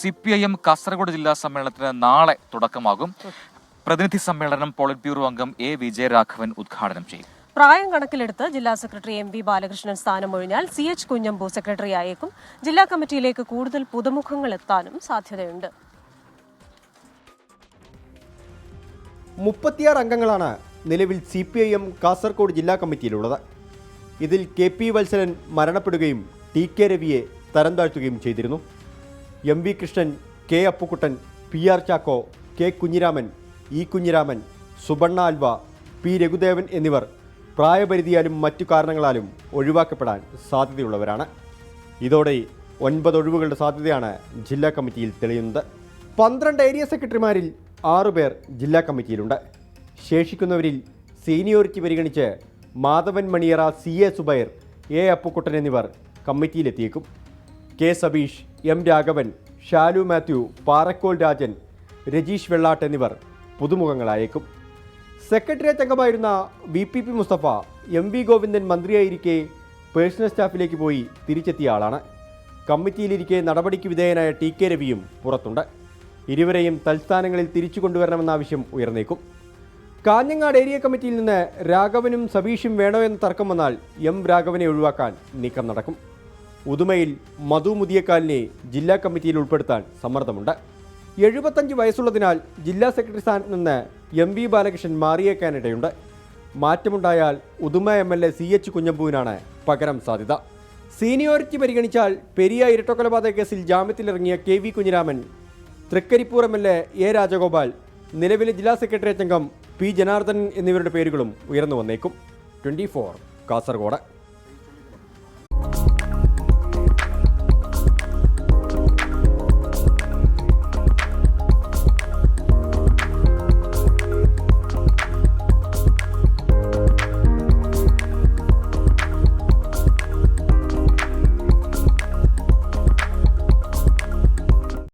CPIM Kasaragod ജില്ലാ സമ്മേളനത്തിന് നാളെ തുടക്കമാകും. പ്രതിനിധി സമ്മേളനം പോളിറ്റ് ബ്യൂറോ അംഗം A. വിജയരാഘവൻ ഉദ്ഘാടനം ചെയ്യും. പ്രായം കണക്കിലെടുത്ത് ജില്ലാ സെക്രട്ടറി MV ബാലകൃഷ്ണൻ സ്ഥാനമൊഴിഞ്ഞാൽ CH കുഞ്ഞമ്പു സെക്രട്ടറിയായേക്കും. ജില്ലാ കമ്മിറ്റിയിലേക്ക് കൂടുതൽ പുതുമുഖങ്ങൾ എത്താനും സാധ്യതയുണ്ട്. 36 അംഗങ്ങളാണ് നിലവിൽ CPIM കാസർഗോഡ് ജില്ലാ കമ്മിറ്റിയിലുള്ളത്. ഇതിൽ KP വത്സലൻ മരണപ്പെടുകയും TK രവിയെ തരം താഴ്ത്തുകയും ചെയ്തിരുന്നു. MV Krishnan, K Appukuttan, PR Chacko, K Kunhiraman, E Kunhiraman, Subanna Alva, P Raghudevan എന്നിവർ പ്രായപരിധിയാലും മറ്റു കാരണങ്ങളാലും ഒഴിവാക്കപ്പെടാൻ സാധ്യതയുള്ളവരാണ്. ഇതോടെ 9 ഒഴിവുകളുടെ സാധ്യതയാണ് ജില്ലാ കമ്മിറ്റിയിൽ തെളിയുന്നത്. 12 ഏരിയ സെക്രട്ടറിമാരിൽ 6 പേർ ജില്ലാ കമ്മിറ്റിയിലുണ്ട്. ശേഷിക്കുന്നവരിൽ സീനിയോറിറ്റി പരിഗണിച്ച് മാധവൻ മണിയറ, CA സുബൈർ, A അപ്പുക്കുട്ടൻ എന്നിവർ കമ്മിറ്റിയിലെത്തിയേക്കും. K സബീഷ്, M രാഘവൻ, ഷാലു മാത്യു, പാറക്കോൽ രാജൻ, രജീഷ് വെള്ളാട്ട് എന്നിവർ പുതുമുഖങ്ങളായേക്കും. സെക്രട്ടേറിയറ്റ് അംഗമായിരുന്ന VPP മുസ്തഫ MV ഗോവിന്ദൻ മന്ത്രിയായിരിക്കെ പേഴ്സണൽ സ്റ്റാഫിലേക്ക് പോയി തിരിച്ചെത്തിയ ആളാണ്. കമ്മിറ്റിയിലിരിക്കെ നടപടിക്ക് വിധേയനായ TK രവിയും പുറത്തുണ്ട്. ഇരുവരെയും തൽസ്ഥാനങ്ങളിൽ തിരിച്ചു കൊണ്ടുവരണമെന്ന ആവശ്യം ഉയർന്നേക്കും. കാഞ്ഞങ്ങാട് ഏരിയ കമ്മിറ്റിയിൽ നിന്ന് രാഘവനും സബീഷും വേണോ എന്ന തർക്കം വന്നാൽ M രാഘവനെ ഒഴിവാക്കാൻ നീക്കം നടക്കും. ഉദുമയിൽ മധു മുതിയക്കാലിനെ ജില്ലാ കമ്മിറ്റിയിൽ ഉൾപ്പെടുത്താൻ സമ്മർദ്ദമുണ്ട്. 75 വയസ്സുള്ളതിനാൽ ജില്ലാ സെക്രട്ടറി സ്ഥാനത്ത് നിന്ന് MV Balakrishnan മാറിയേക്കാനിടയുണ്ട്. മാറ്റമുണ്ടായാൽ Uduma MLA CH കുഞ്ഞമ്പുവിനാണ് പകരം സാധ്യത. സീനിയോറിറ്റി പരിഗണിച്ചാൽ പെരിയ ഇരട്ടക്കൊലപാതക കേസിൽ ജാമ്യത്തിലിറങ്ങിയ KV Kunhiraman, Trikaripur MLA A Rajagopal, നിലവിലെ ജില്ലാ സെക്രട്ടേറിയറ്റ് അംഗം P ജനാർദ്ദനൻ എന്നിവരുടെ പേരുകളും ഉയർന്നു വന്നേക്കും. 24 കാസർഗോഡ്.